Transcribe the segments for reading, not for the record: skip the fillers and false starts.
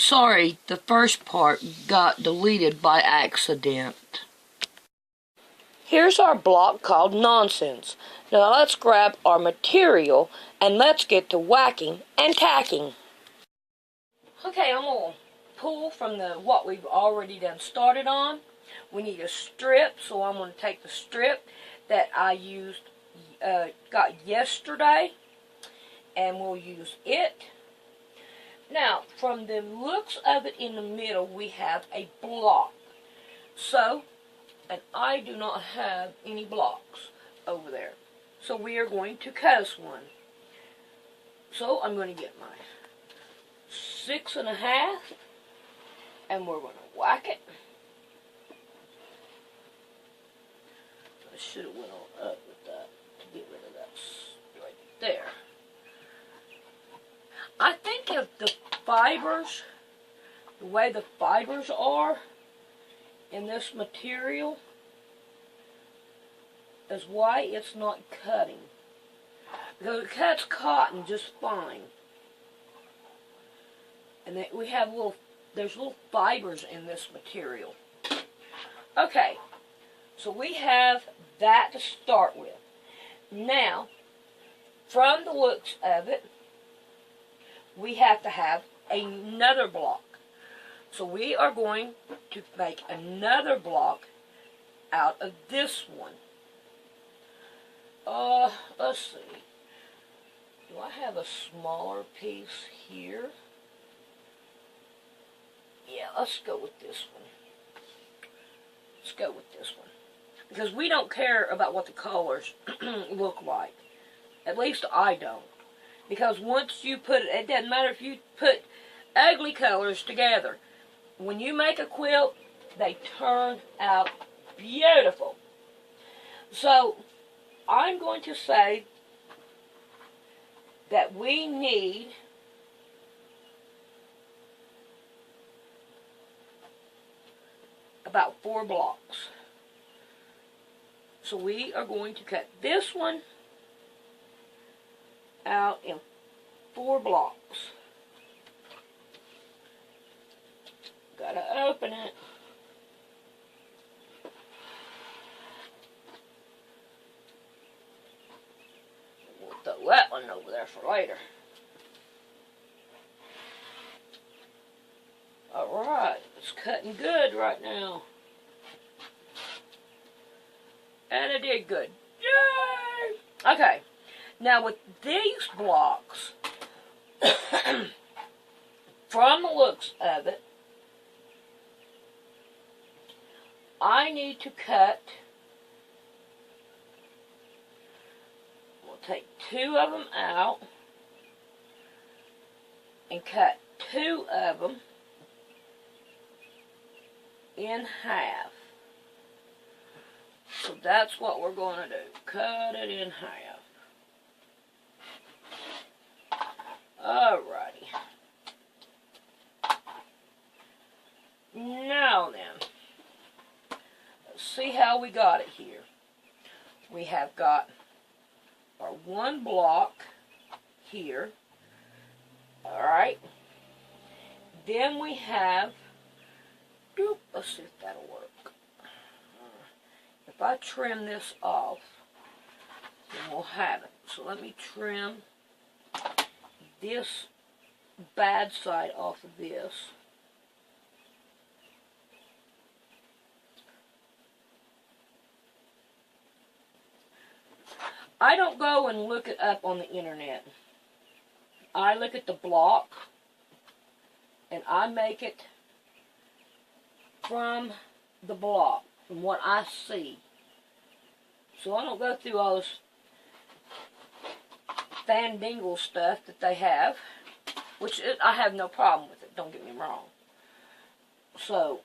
Sorry, the first part got deleted by accident. Here's our block called Nonsense. Now let's grab our material and let's get to whacking and tacking. Okay, I'm going to pull from what we've already done started on. We need a strip, so I'm going to take the strip that I got yesterday, and we'll use it. Now, from the looks of it in the middle, we have a block. And I do not have any blocks over there. So we are going to cut us one. So I'm going to get my 6.5, and we're going to whack it. I should have went on up with that to get rid of that right there. I think if the fibers, the way the fibers are in this material, is why it's not cutting. Because it cuts cotton just fine. And then we have there's little fibers in this material. Okay, so we have that to start with. Now, from the looks of it, we have to have another block. So we are going to make another block out of this one. Let's see. Do I have a smaller piece here? Yeah, let's go with this one. Let's go with this one. Because we don't care about what the colors look like. At least I don't. Because once you put it, it doesn't matter if you put ugly colors together. When you make a quilt, they turn out beautiful. So, I'm going to say that we need about 4 blocks. So we are going to cut this one out in 4 blocks. Gotta open it. We'll throw that one over there for later. Alright, it's cutting good right now. And it did good. Yay! Okay, now with these blocks, from the looks of it, I need to cut, we'll take 2 of them out and cut 2 of them in half. So that's what we're going to do. Cut it in half. Alrighty. Now then, let's see how we got it here. We have got our 1 block here. Alright. Then we have, let's see if that'll work. If I trim this off, then we'll have it. So let me trim this bad side off of this. I don't go and look it up on the internet. I look at the block and I make it from the block, from what I see. So I don't go through all this fandingle stuff that they have, which I have no problem with it, don't get me wrong. So,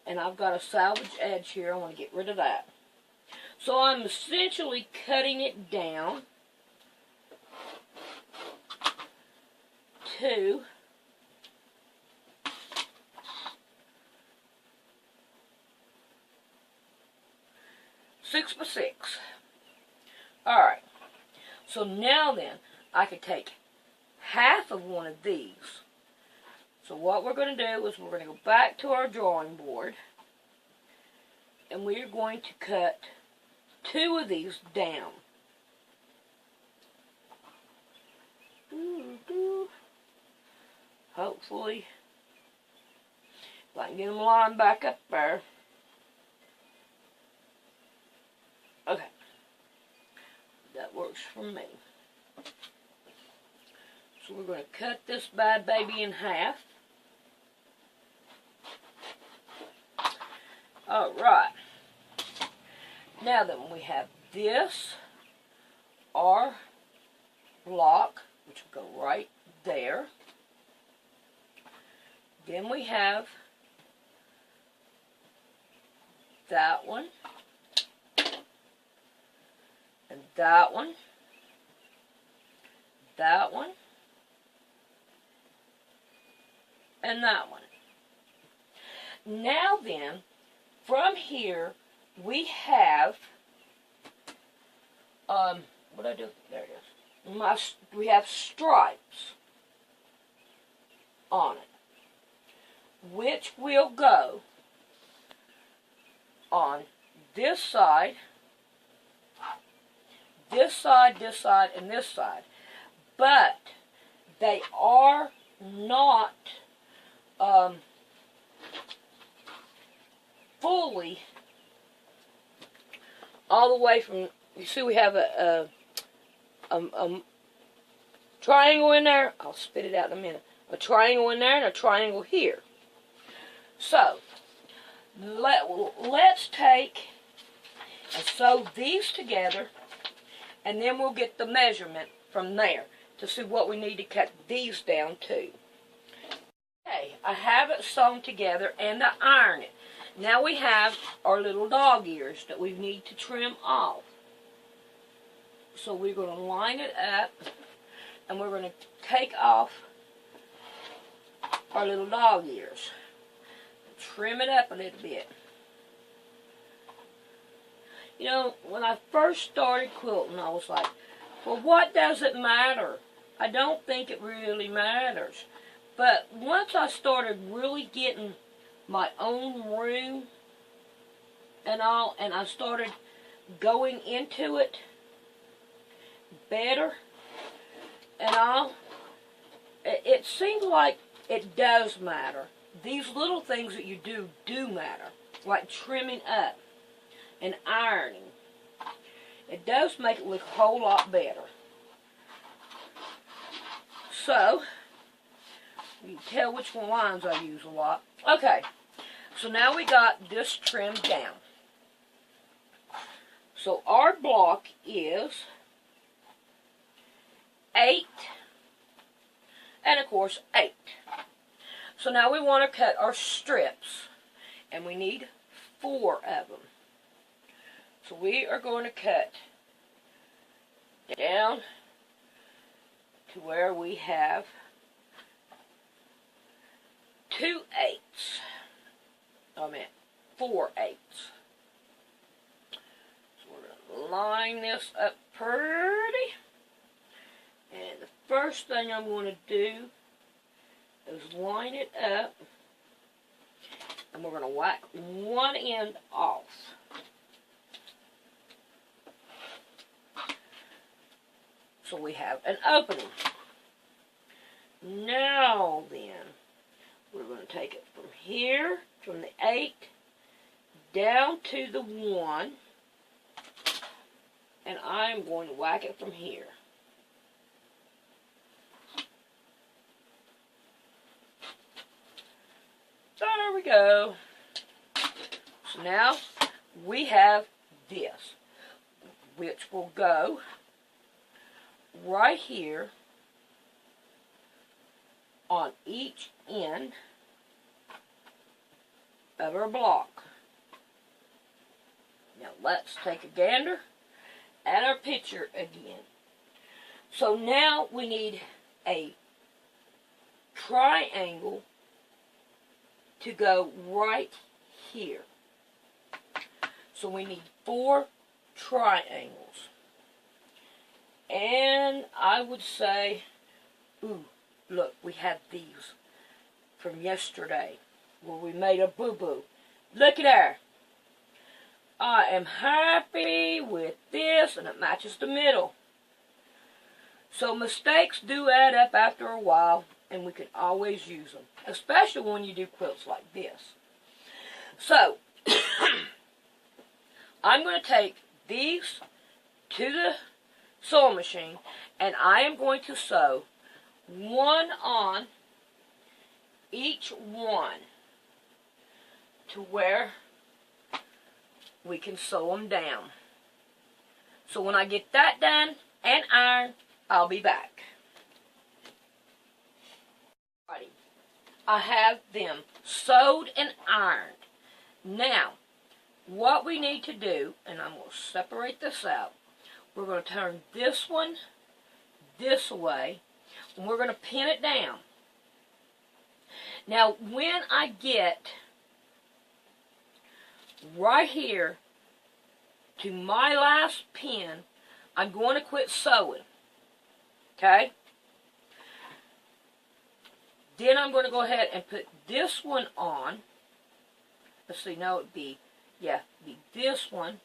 and I've got a salvage edge here, I want to get rid of that. So I'm essentially cutting it down to 6 by 6. Alright. So now then, I could take half of one of these, So what we're going to do is we're going to go back to our drawing board, and we're going to cut 2 of these down. Hopefully, if I can get them lined back up there. Okay, that works for me. So we're going to cut this bad baby in half. Alright. Now then, we have this, our block, which will go right there. Then we have that one, and that one, that one, and that one. Now then, from here, we have, what did I do? There it is. We have stripes on it, which will go on this side, this side, this side, and this side. But they are not fully all the way from, you see we have a triangle in there. I'll spit it out in a minute. A triangle in there and a triangle here. So, let's take and sew these together, and then we'll get the measurement from there to see what we need to cut these down to. Okay, I have it sewn together and I iron it. Now we have our little dog ears that we need to trim off. So we're going to line it up, and we're going to take off our little dog ears. Trim it up a little bit. You know, when I first started quilting, I was like, well, what does it matter? I don't think it really matters. But once I started really getting my own room and all, and I started going into it better and all, it seems like it does matter. These little things that you do matter, like trimming up and ironing. It does make it look a whole lot better. So, you can tell which lines I use a lot. Okay, so now we got this trimmed down. So our block is 8, and of course 8. So now we want to cut our strips, and we need 4 of them. So we are going to cut down to where we have 2/8. I meant 4/8. So we're going to line this up pretty. And the first thing I'm going to do is line it up. And we're going to whack one end off. So we have an opening. Now then, we're going to take it from here, from the 8, down to the 1, and I'm going to whack it from here. There we go. So now we have this, which will go right here on each end of our block. Now let's take a gander at our picture again. So now we need a triangle to go right here. So we need 4 triangles. And I would say, ooh, look, we have these from yesterday where we made a boo-boo. Look at there. I am happy with this, and it matches the middle. So mistakes do add up after a while, and we can always use them, especially when you do quilts like this. So, I'm going to take these to the sewing machine, and I am going to sew one on each one to where we can sew them down. So when I get that done and ironed, I'll be back. Alrighty. I have them sewed and ironed. Now, what we need to do, and I'm going to separate this out, we're going to turn this one this way, and we're going to pin it down. Now, when I get right here to my last pin, I'm going to quit sewing. Okay? Then I'm going to go ahead and put this one on. Let's see, now it'd be this one.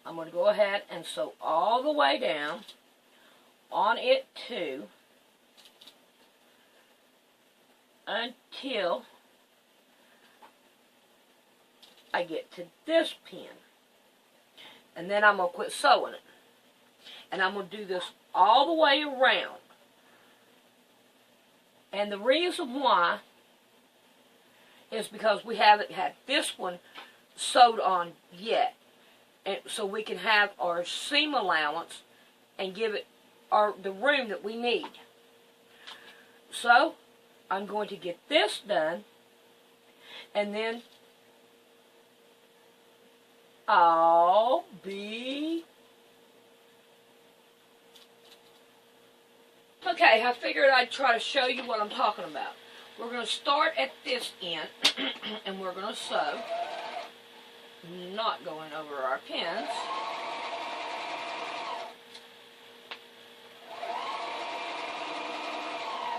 I'm going to go ahead and sew all the way down on it too until I get to this pin. And then I'm going to quit sewing it. And I'm going to do this all the way around. And the reason why is because we haven't had this one sewed on yet. And so we can have our seam allowance and give it the room that we need. So, I'm going to get this done, and then I'll be... Okay, I figured I'd try to show you what I'm talking about. We're going to start at this end, and we're going to sew, not going over our pins.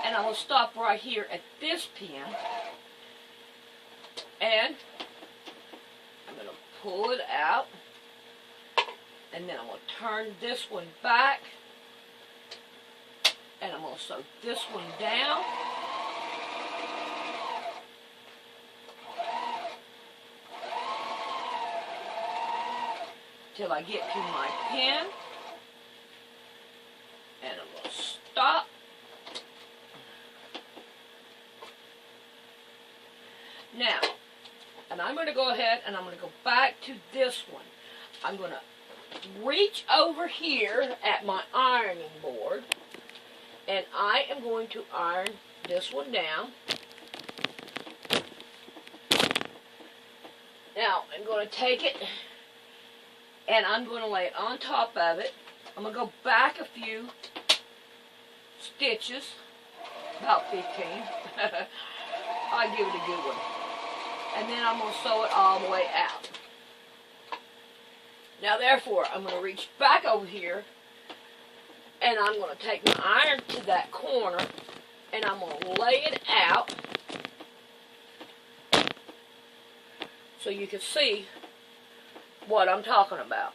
And I will stop right here at this pin, and I'm going to pull it out, and then I'm going to turn this one back, and I'm going to sew this one down, till I get to my pin, and I'm going to stop. Now, and I'm going to go ahead and I'm going to go back to this one. I'm going to reach over here at my ironing board, and I am going to iron this one down. Now, I'm going to take it and I'm going to lay it on top of it. I'm going to go back a few stitches, about 15. I'll give it a good one. And then I'm going to sew it all the way out. Now, therefore, I'm going to reach back over here, and I'm going to take my iron to that corner, and I'm going to lay it out so you can see what I'm talking about.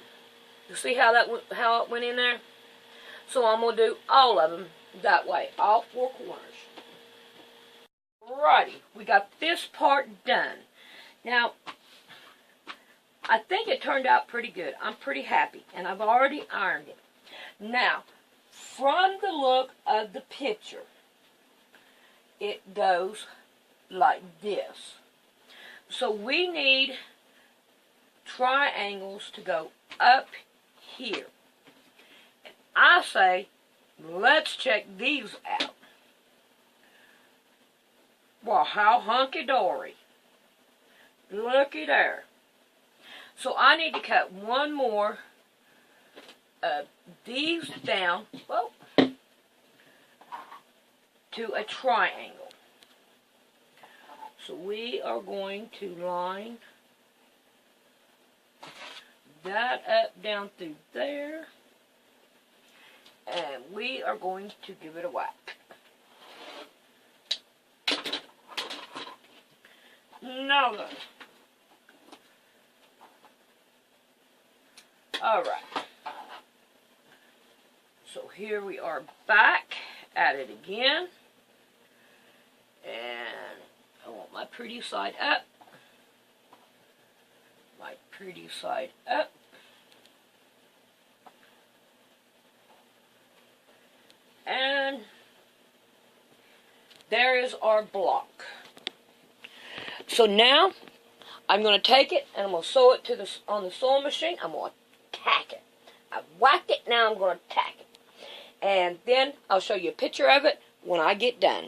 You see how it went in there? So I'm going to do all of them that way, all four corners. Alrighty, we got this part done. Now, I think it turned out pretty good. I'm pretty happy, and I've already ironed it. Now, from the look of the picture, it goes like this. So we need triangles to go up here. And I say, let's check these out. Well, how hunky-dory. Looky there. So I need to cut one more of these down, whoa, to a triangle. So we are going to line that up down through there, and we are going to give it a whack. Now then. Alright. So here we are back at it again. And I want my pretty side up. My pretty side up. And there is our block. So now I'm going to take it and I'm going to sew it to on the sewing machine. I'm going to tack it. I've whacked it, now I'm going to tack it. And then I'll show you a picture of it when I get done.